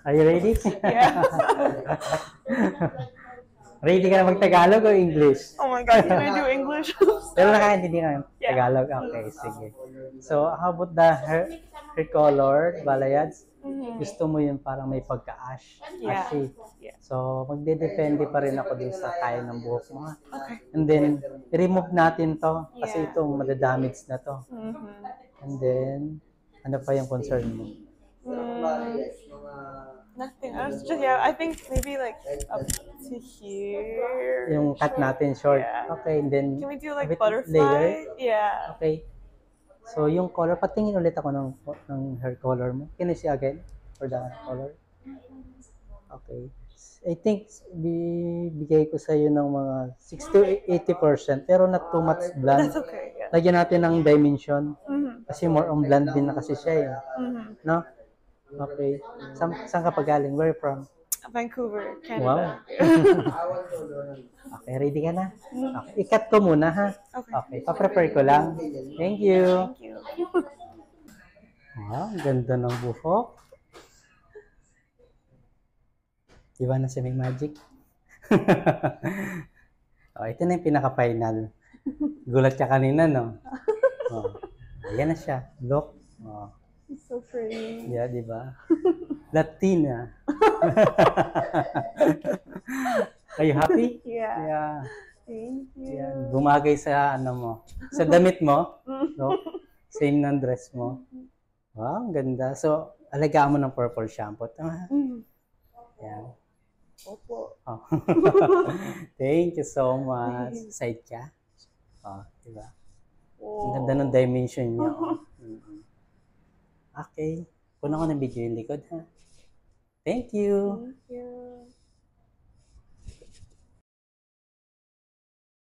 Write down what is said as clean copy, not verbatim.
Are you ready? Yeah. Ready ka na mag-Tagalog o English? Oh my God, can I do English? Pero nakaintindi ka ng Yeah. Tagalog? Okay, sige. So, how about the hair color, balayads? Gusto mo yun parang may pagka-ash. Yeah. Ashy. Yeah. So, magdedepende pa rin ako dun sa kaya ng buhok mo. Okay. And then, i-remove natin to. Kasi Yeah. itong madadamage na to. Mm-hmm. And then, ano pa yung concern mo? Nothing. I was just, yeah, I think maybe like up to here. Yung cut natin short. Yeah. Okay, and then, Can we do a like bit butterfly? layer. Yeah. Okay. So, yung color, patingin ulit ako ng hair color mo. Can you see again for the color? Okay. I think, bigay ko sa iyo ng mga 60 to 80%, pero not too much blonde. That's okay. Yeah. Lagyan natin ng dimension. Mm-hmm. Kasi more on blonde din na kasi siya eh. Mm-hmm. No? Okay. Saan ka pa galing? Where from? Vancouver, Wow. Canada. Okay, ready ka na? Okay. I-cut ko muna ha. Okay. Okay, pa-prepare ko lang. Thank you. Thank you. Wow, ganda ng buhok. Diba na si May Magic? Oh, ito na yung pinaka-final. Gulat ka kanina, no? Oh, ayan na siya. Look. Oh. It's so pretty. Yeah, di ba? Latina. Are you happy? Yeah. Yeah. Thank you. Yan. Bumagay sa ano mo. Sa damit mo. No? Same ng dress mo. Wow, ang ganda. So, alagaan mo ng purple shampoo. Tama? Yan. Opo. Oh. Thank you so much. Side ka? Oh, diba? Ang ganda ng dimension niya. Oh. Okay. Kunan ko ng video yung likod, ha? Thank you. Thank you.